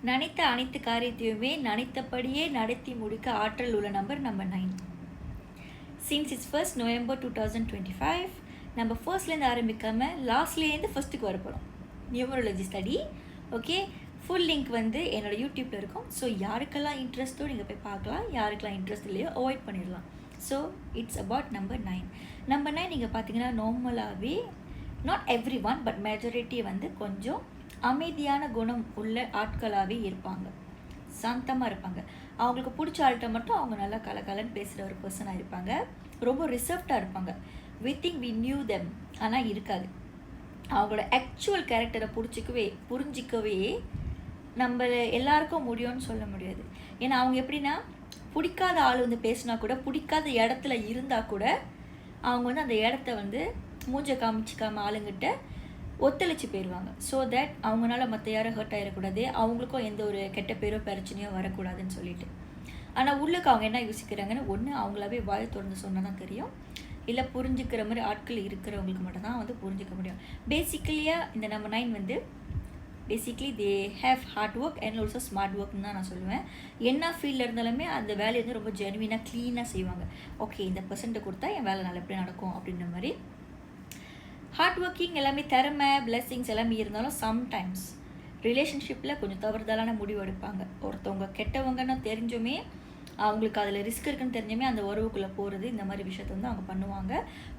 நினைத்த அனைத்து காரியத்தையுமே நினைத்தபடியே நடத்தி முடிக்க ஆற்றல் உள்ள number 9. Since it's first November 2025 நம்ம ஃபர்ஸ்ட்லேருந்து ஆரம்பிக்காம லாஸ்ட்லேருந்து ஃபர்ஸ்ட்டுக்கு வர போகிறோம். Numerology study. Okay, full link வந்து என்னோடய யூடியூப்பில் இருக்கும். ஸோ யாருக்கெல்லாம் இன்ட்ரெஸ்ட்டோ நீங்கள் போய் பார்க்கலாம், யாருக்கெல்லாம் இன்ட்ரெஸ்ட் இல்லையோ அவாய்ட் பண்ணிடலாம். So it's about number 9. Number 9 நீங்கள் பார்த்தீங்கன்னா நார்மலாகவே not every one but majority வந்து கொஞ்சம் அமைதியான குணம் உள்ள ஆட்களாகவே இருப்பாங்க, சாந்தமாக இருப்பாங்க. அவங்களுக்கு பிடிச்ச ஆள்கிட்ட மட்டும் அவங்க நல்லா கலகலன்னு பேசுகிற ஒரு பர்சனாக இருப்பாங்க. ரொம்ப ரிசர்வ்டாக இருப்பாங்க. We think we knew them, ஆனால் இருக்காது. அவங்களோட ஆக்சுவல் கேரக்டரை புரிஞ்சிக்கவே நம்ம எல்லாருக்கும் முடியும்னு சொல்ல முடியாது. ஏன்னா அவங்க எப்படின்னா, பிடிக்காத ஆள் வந்து பேசினா கூட, பிடிக்காத இடத்துல இருந்தால் கூட அவங்க வந்து அந்த இடத்த வந்து மூஞ்ச காமிச்சிக்காம ஆளுங்கிட்ட ஒத்துழைச்சி போயிடுவாங்க. ஸோ தட் அவங்களால மற்ற யாரும் ஹர்ட் ஆகிடக்கூடாது, அவங்களுக்கும் எந்த ஒரு கெட்ட பேரோ பிரச்சனையோ வரக்கூடாதுன்னு சொல்லிட்டு. ஆனால் உள்ளுக்கு அவங்க என்ன யோசிக்கிறாங்கன்னு ஒன்று அவங்களாவே வாய் திறந்து சொன்னால் தான் தெரியும், இல்லை புரிஞ்சுக்கிற மாதிரி ஆட்கள் இருக்கிறவங்களுக்கு மட்டும்தான் வந்து புரிஞ்சிக்க முடியும். பேசிக்கலியாக இந்த நம்ம 9 வந்து basically they have hard work and also smart ஒர்க்னு தான் நான் சொல்லுவேன். என்ன ஃபீல்டில் இருந்தாலுமே அந்த வேலையை வந்து ரொம்ப ஜெனுவினாக க்ளீனாக செய்வாங்க. ஓகே, இந்த பர்சன்ட்டை கொடுத்தா என் வேலை நல்லபடியாக நடக்கும் அப்படின்ற மாதிரி. ஹார்ட் ஒர்க்கிங் எல்லாமே திறமை, பிளெஸ்ஸிங்ஸ் எல்லாமே இருந்தாலும் சம்டைம்ஸ் ரிலேஷன்ஷிப்பில் கொஞ்சம் தவறுதலான முடிவு எடுப்பாங்க. ஒருத்தவங்க கெட்டவங்கன்னு தெரிஞ்சுமே, அவங்களுக்கு அதில் ரிஸ்க் இருக்குன்னு தெரிஞ்சுமே அந்த உறவுக்குள்ளே போகிறது, இந்த மாதிரி விஷயத்த வந்து அவங்க பண்ணுவாங்க.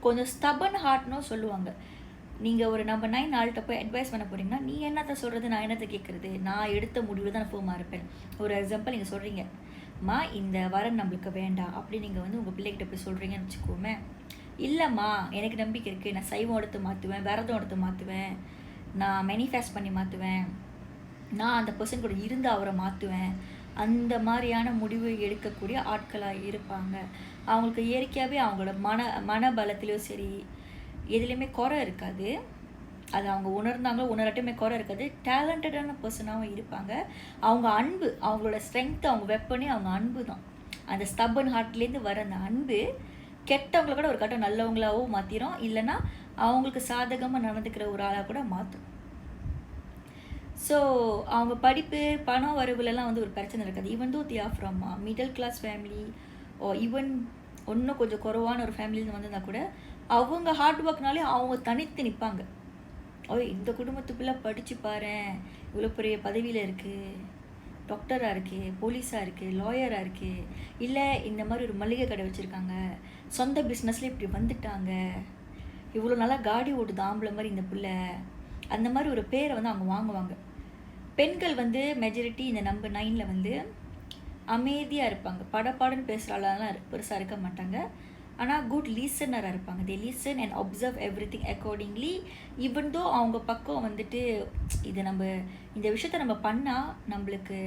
கொஞ்சம் ஸ்டபன் ஹார்ட்னும் சொல்லுவாங்க. நீங்கள் ஒரு நம்பர் 9 ஆள்கிட்ட போய் அட்வைஸ் பண்ண போகிறீங்கன்னா, நீ என்னத்தை சொல்கிறது, நான் என்னத்தை கேட்குறது, நான் எடுத்த முடிவில் தான் நான் ஃபோமாக இருப்பேன். ஒரு எக்ஸாம்பிள், நீங்கள் சொல்கிறீங்க, மா இந்த வரன் நம்மளுக்கு வேண்டாம் அப்படி நீங்கள் வந்து உங்கள் பிள்ளைகிட்ட போய் சொல்கிறீங்கன்னு வச்சுக்கோமே. இல்லைம்மா, எனக்கு நம்பிக்கை இருக்குது, நான் சைவம் எடுத்து மாற்றுவேன், விரதம் எடுத்து மாற்றுவேன், நான் மேனிஃபெஸ்ட் பண்ணி மாற்றுவேன், நான் அந்த பர்சன் கூட இருந்து அவரை மாற்றுவேன், அந்த மாதிரியான முடிவு எடுக்கக்கூடிய ஆட்களாக இருப்பாங்க. அவங்களுக்கு இயற்கையாகவே அவங்களோட மனபலத்திலையும் சரி எதுலேயுமே குறை இருக்காது. அது அவங்க உணர்ந்தாங்களோ உணரட்டுமே குறை இருக்காது. டேலண்டடான பர்சனாகவும் இருப்பாங்க. அவங்க அன்பு, அவங்களோட ஸ்ட்ரென்த், அவங்க வெப்பனே அவங்க அன்பு தான். அந்த ஸ்டபன் ஹார்ட்லேருந்து வர அந்த அன்பு கெட்டவங்களை கூட ஒரு கட்டம் நல்லவங்களாகவும் மாற்றிடும், இல்லைன்னா அவங்களுக்கு சாதகமாக நடந்துக்கிற ஒரு ஆளாக கூட மாற்றும். ஸோ அவங்க படிப்பு, பணம் வரவுலலாம் வந்து ஒரு பிரச்சனை இருக்காது. Even though they are from middle class family ஓ ஈவன் இன்னும் கொஞ்சம் குறைவான ஒரு ஃபேமிலியில் வந்திருந்தால் கூட அவங்க ஹார்ட் ஒர்க்னாலே அவங்க தனித்து நிற்பாங்க. இந்த குடும்பத்துக்குள்ளே படித்து பாரு, இவ்வளோ பெரிய பதவியில் இருக்குது, டாக்டராக இருக்குது, போலீஸாக இருக்குது, லாயராக இருக்குது, இல்லை இந்த மாதிரி ஒரு மளிகை கடை வச்சுருக்காங்க, சொந்த பிஸ்னஸில் இப்படி வந்துட்டாங்க, இவ்வளோ நல்லா காடி ஓட்டுது ஆம்பளை மாதிரி இந்த பிள்ளை, அந்த மாதிரி ஒரு பேரை வந்து அவங்க வாங்குவாங்க. பெண்கள் வந்து மெஜாரிட்டி இந்த நம்பர் 9 வந்து அமைதியாக இருப்பாங்க. படப்பாடுன்னு பேசுகிறாலாம் பெருசாக இருக்க மாட்டாங்க. ஆனால் குட் லீசனராக இருப்பாங்க. They listen and observe everything accordingly. Even though அவங்க பக்கம் வந்துட்டு இதை இந்த விஷயத்த நம்ம பண்ணால் நம்மளுக்கு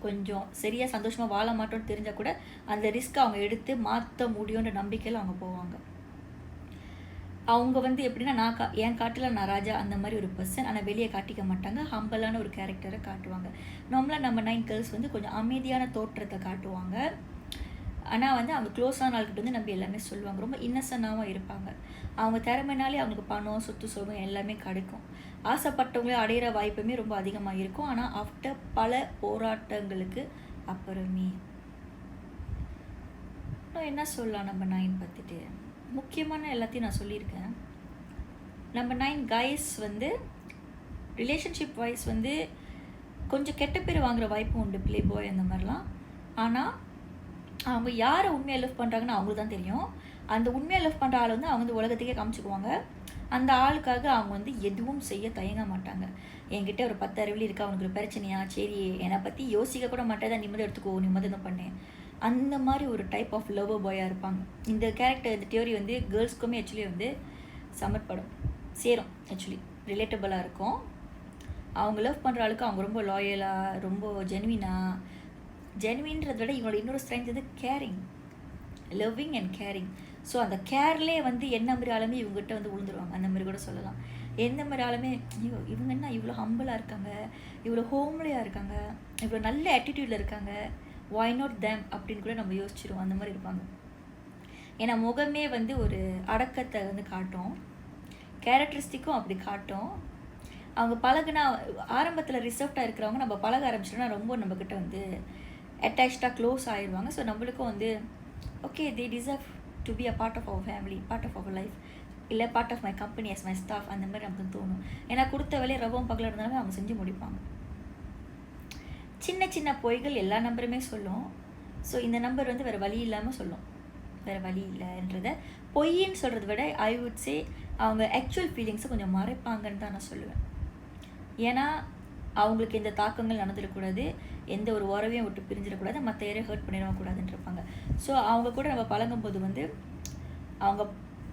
கொஞ்சம் சரியாக சந்தோஷமாக வாழ மாட்டோம்னு தெரிஞ்சால் கூட அந்த ரிஸ்க் அவங்க எடுத்து மாற்ற முடியுன்ற நம்பிக்கையில் அவங்க போவாங்க. அவங்க வந்து எப்படின்னா, என் காட்டில் நான் ராஜா அந்த மாதிரி ஒரு பர்சன். ஆனால் வெளியே காட்டிக்க மாட்டாங்க, ஹம்பலான ஒரு கேரக்டரை காட்டுவாங்க. நார்மலாக நம்ம 9 கேர்ள்ஸ் வந்து கொஞ்சம் அமைதியான தோற்றத்தை காட்டுவாங்க. ஆனால் வந்து அவங்க க்ளோஸான ஆள்கிட்ட வந்து நம்ம எல்லாமே சொல்லுவாங்க. ரொம்ப இன்னசென்ட்டாகவும் இருப்பாங்க. அவங்க திறமைனாலே அவங்களுக்கு பணம், சொத்து சுகம் எல்லாமே கிடைக்கும். ஆசைப்பட்டவங்களே அடையிற வாய்ப்புமே ரொம்ப அதிகமாக இருக்கும். ஆனால் ஆஃப்டர் பல போராட்டங்களுக்கு அப்புறமே என்ன சொல்லலாம் நம்ம 9 பார்த்துட்டு முக்கியமான எல்லாத்தையும் நான் சொல்லியிருக்கேன். நம்ம 9 கைஸ் வந்து ரிலேஷன்ஷிப் வைஸ் வந்து கொஞ்சம் கெட்ட பேர் வாங்குகிற வாய்ப்பும் உண்டு, ப்ளே பாய் அந்த மாதிரிலாம். ஆனால் அவங்க யாரை உண்மையாக லவ் பண்ணுறாங்கன்னு அவங்களுக்கு தான் தெரியும். அந்த உண்மையாக லவ் பண்ணுற ஆள் வந்து அவங்க வந்து உலகத்துக்கே காமிச்சுக்குவாங்க. அந்த ஆளுக்காக அவங்க வந்து எதுவும் செய்ய தயங்க மாட்டாங்க. என்கிட்ட ஒரு 10 அறிவிலி இருக்கா, அவனுக்கு ஒரு பிரச்சனையா, சரி என்னை பற்றி யோசிக்க கூட மாட்டேன், தான் நிம்மதி எடுத்துக்கோ, நிம்மதி தான் பண்ணேன், அந்த மாதிரி ஒரு டைப் ஆஃப் லவ்வர் பாயாக இருப்பாங்க. இந்த கேரக்டர், இந்த தியோரி வந்து கேர்ள்ஸ்க்குமே ஆக்சுவலி வந்து சமர்ப்படும் சேரும். ஆக்சுவலி ரிலேட்டபிளாக இருக்கும். அவங்க லவ் பண்ணுற ஆளுக்கு அவங்க ரொம்ப லாயலாக, ரொம்ப ஜென்வின்றதை விட இவங்களோட இன்னொரு ஸ்ட்ரென்த் வந்து caring, loving and caring. So அந்த கேர்லேயே வந்து என்ன மாதிரி ஆளுமே இவங்ககிட்ட வந்து விழுந்துருவாங்க, அந்த மாதிரி கூட சொல்லலாம். எந்த மாதிரி ஆளுமே இவங்க என்ன இவ்வளோ ஹம்பிளாக இருக்காங்க, இவ்வளோ ஹோம்லியாக இருக்காங்க, இவ்வளோ நல்ல ஆட்டிடியூடில் இருக்காங்க, ஒய் நாட் தேம் அப்படின்னு கூட நம்ம யோசிச்சிருவோம். அந்த மாதிரி இருப்பாங்க. ஏன்னா முகமே வந்து ஒரு அடக்கத்தை வந்து காட்டும், கேரக்டரிஸ்டிக்கும் அப்படி காட்டும். அவங்க பழகுனா ஆரம்பத்தில் ரிசர்வ்டாக இருக்கிறவங்க நம்ம பழக ஆரம்பிச்சிட்டோம்னா ரொம்ப நம்மக்கிட்ட வந்து அட்டாச்சாக க்ளோஸ் ஆயிடுவாங்க. ஸோ நம்மளுக்கும் வந்து okay they deserve to be a part of our family, part of our life, இல்லை part of my company as my staff, அந்த மாதிரி நமக்கு தோணும். ஏன்னா கொடுத்த வேலையை ரவம் பகல இருந்தாலுமே அவங்க செஞ்சு முடிப்பாங்க. சின்ன சின்ன பொய்கள் எல்லா நம்பருமே சொல்லும். ஸோ இந்த நம்பர் வந்து வேறு வழி இல்லாமல் சொல்லும், வேறு வழி இல்லைன்றத. பொய்ன்னு சொல்கிறத விட ஐ வுட் சே அவங்க ஆக்சுவல் ஃபீலிங்ஸை கொஞ்சம் மறைப்பாங்கன்னு தான் நான் சொல்லுவேன். ஏன்னா அவங்களுக்கு எந்த தாக்கங்கள் நடந்துடக்கூடாது, எந்த ஒரு உறவையும் விட்டு பிரிஞ்சிடக்கூடாது, மற்ற யாரையும் ஹர்ட் பண்ணிடக்கூடாதுன்னு இருப்பாங்க. ஸோ அவங்க கூட நம்ம பழகும்போது வந்து அவங்க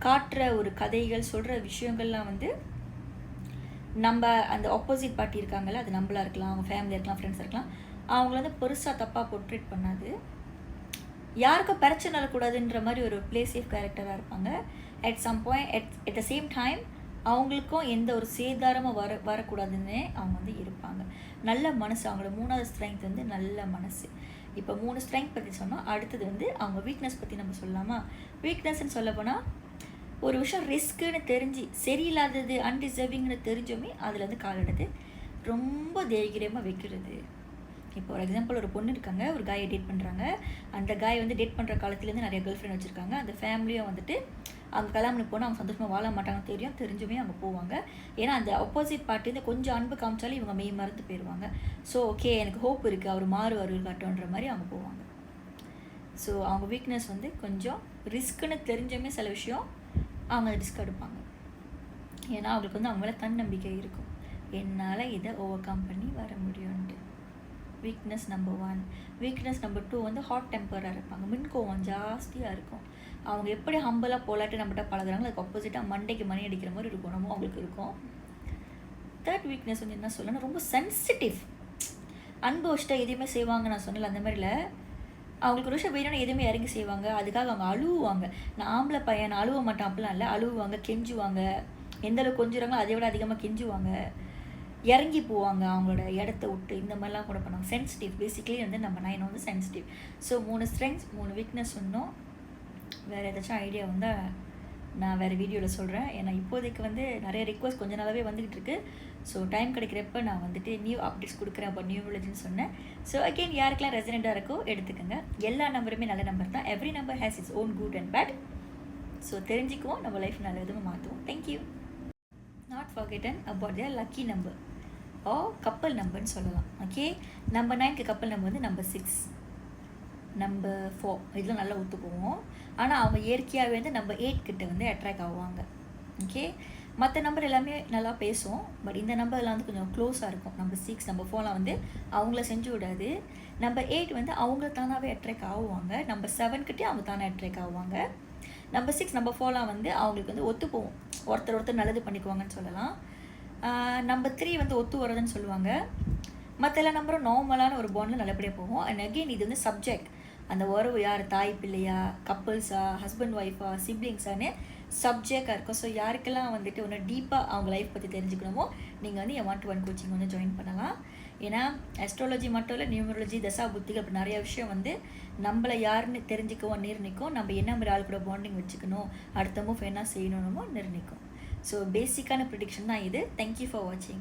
காட்டுற ஒரு கதைகள் சொல்கிற விஷயங்கள்லாம் வந்து நம்ம அந்த ஆப்போசிட் பார்ட்டி இருக்காங்கல்ல, அது நம்மளாக இருக்கலாம், அவங்க ஃபேமிலியாக இருக்கலாம், ஃப்ரெண்ட்ஸாக இருக்கலாம், அவங்கள வந்து பெருசாக தப்பாக போர்ட்ரேட் பண்ணாது. யாருக்கும் பிரச்சனை வரக்கூடாதுன்ற மாதிரி ஒரு ப்ளே சேஃப் கேரக்டராக இருப்பாங்க. At some point at the same time அவங்களுக்கும் எந்த ஒரு சேதாரமும் வரக்கூடாதுன்னே அவங்க வந்து இருப்பாங்க. நல்ல மனசு, அவங்களோட 3வது ஸ்ட்ரென்த் வந்து நல்ல மனசு. இப்போ 3 ஸ்ட்ரென்த் பற்றி சொன்னோம். அடுத்தது வந்து அவங்க வீக்னஸ் பற்றி நம்ம சொல்லலாமா? வீக்னஸ்ன்னு சொல்ல போனால் ஒரு விஷயம் ரிஸ்க்குன்னு தெரிஞ்சு சரியில்லாதது அன்டிசர்விங்னு தெரிஞ்சுமே அதில் வந்து காலிடுது, ரொம்ப தைரியமாக வைக்கிறது. இப்போ ஒரு எக்ஸாம்பிள், ஒரு பொண்ணு இருக்காங்க, ஒரு காயை டேட் பண்ணுறாங்க. அந்த காய் வந்து டேட் பண்ணுற காலத்துலேருந்து நிறைய கேர்ள் ஃப்ரெண்ட் வச்சுருக்காங்க. அந்த ஃபேமிலியும் வந்துட்டு அவங்க கல்யாணம் போனால் அவங்க சந்தோஷமாக வாழ மாட்டாங்கன்னு தெரிஞ்சுமே அவங்க போவாங்க. ஏன்னா அந்த ஆப்போசிட் பார்ட்டி வந்து கொஞ்சம் அன்பு காமிச்சாலும் இவங்க மெய் மறந்து போயிடுவாங்க. ஸோ ஓகே எனக்கு ஹோப் இருக்குது, அவர் மாறுவார் காட்டுன்ற மாதிரி அவங்க போவாங்க. ஸோ அவங்க வீக்னஸ் வந்து கொஞ்சம் ரிஸ்க்குன்னு தெரிஞ்சுமே சில விஷயம் அவங்க ரிஸ்க் எடுப்பாங்க. ஏன்னா அவங்களுக்கு வந்து அவங்க மேலே தன்னம்பிக்கை இருக்கும், என்னால் இதை ஓவர் கம் பண்ணி வர முடியும்ன்ட்டு. Weakness number 1. வீக்னஸ் நம்பர் 2 வந்து ஹாட் டெம்பராக இருப்பாங்க, மின்கோவம் ஜாஸ்தியாக இருக்கும். அவங்க எப்படி ஹம்பலாக போலாட்டு நம்மகிட்ட பழகுறாங்களோ அதுக்கு ஆப்போசிட்டாக மண்டைக்கு மணி அடிக்கிற மாதிரி ஒரு குணமும் அவங்களுக்கு இருக்கும். தேர்ட் வீக்னஸ் வந்து என்ன சொல்லணும், ரொம்ப சென்சிட்டிவ். அன்பு வச்சுட்டா எதுவுமே செய்வாங்க, நான் சொன்னல அந்த மாதிரில அவங்களுக்கு ஒரு விஷயம் வேணும்னா எதுவுமே இறங்கி செய்வாங்க. அதுக்காக அவங்க அழுவாங்க. நான் ஆம்பளை பையன் நான் அழுவ மாட்டேன் அப்படிலாம் இல்லை, அழுவாங்க, கெஞ்சுவாங்க. எந்தளவுக்கு கொஞ்சுறாங்களோ அதை விட அதிகமாக கெஞ்சுவாங்க, இறங்கி போவாங்க அவங்களோட இடத்த விட்டு, இந்த மாதிரிலாம் கூட பண்ணுவாங்க. சென்சிட்டிவ் பேசிக்கலி வந்து நம்ம 9 வந்து சென்சிட்டிவ். ஸோ 3 ஸ்ட்ரென்த்ஸ் 3 வீக்னஸ் சொன்னோம். வேறு ஏதாச்சும் ஐடியா வந்தால் நான் வேறு வீடியோவில் சொல்கிறேன். ஏன்னா இப்போதைக்கு வந்து நிறைய ரிக்வஸ்ட் கொஞ்ச நாளாகவே வந்துக்கிட்டு இருக்குது. ஸோ டைம் கிடைக்கிறப்ப நான் வந்துட்டு நியூ அப்டேட்ஸ் கொடுக்குறேன் அப்போ நியூமராலஜின்னு சொன்னேன். ஸோ அகெயின் யாருக்கெல்லாம் ரெசனெண்ட்டாக இருக்கோ எடுத்துக்கோங்க. எல்லா நம்பருமே நல்ல நம்பர் தான். Every number has its own good and bad. So தெரிஞ்சுக்குவோம், நம்ம லைஃப் நல்ல விதமாக மாற்றுவோம். Thank you. Not forgotten about their lucky number ஓ கப்பல் நம்பர்னு சொல்லலாம். ஓகே, நம்பர் 9க்கு கப்பல் நம்பர் வந்து நம்பர் 6, நம்பர் 4 இதெல்லாம் நல்லா ஒத்து போவோம். ஆனால் அவங்க இயற்கையாகவே வந்து நம்பர் 8 கிட்ட வந்து அட்ராக்ட் ஆகுவாங்க. ஓகே, மற்ற நம்பர் எல்லாமே நல்லா பேசும், பட் இந்த நம்பர்லாம் வந்து கொஞ்சம் க்ளோஸாக இருக்கும். நம்பர் 6 நம்பர் 4லாம் வந்து அவங்கள செஞ்சு விடாது. நம்பர் 8 வந்து அவங்கள தானாகவே அட்ராக்ட் ஆகுவாங்க. நம்பர் 7கிட்டே அவங்க தானே அட்ராக்ட் ஆகுவாங்க. நம்பர் 6 நம்பர் 4லாம் வந்து அவங்களுக்கு வந்து ஒத்து போவோம், ஒருத்தர் நல்லது பண்ணிக்குவாங்கன்னு சொல்லலாம். நம்பர் 3 வந்து ஒத்து வரதுன்னு சொல்லுவாங்க. மற்ற எல்லா நம்பரும் நார்மலான ஒரு பாண்டில் நல்லபடியாக போகும். அண்ட் அகெயின் இது வந்து சப்ஜெக்ட், அந்த உறவு யார், தாய் பிள்ளையா, கப்புள்ஸா, ஹஸ்பண்ட் ஒய்ஃபா, சிப்ளிங்ஸான்னு சப்ஜெக்டாக இருக்கும். ஸோ யாருக்கெல்லாம் வந்துட்டு ஒன்று டீப்பாக அவங்க லைஃப் பற்றி தெரிஞ்சுக்கணுமோ நீங்கள் வந்து என் 1-to-1 கோச்சிங் வந்து ஜாயின் பண்ணலாம். ஏன்னா அஸ்ட்ராலஜி மட்டும் இல்லை, நியூமராலஜி, தசா புத்திகள், அப்படி நிறைய விஷயம் வந்து நம்மளை யாருன்னு தெரிஞ்சுக்கவும் நிர்ணயிக்கும். நம்ம என்ன மாதிரி ஆள் கூட பாண்டிங் வச்சுக்கணும், அடுத்த மூவ் என்ன செய்யணுமோ நிர்ணயிக்கும். ஸோ பேசிக்கான ப்ரிடிக்ஷன் தான் இது. தேங்க்யூ ஃபார் வாட்சிங்.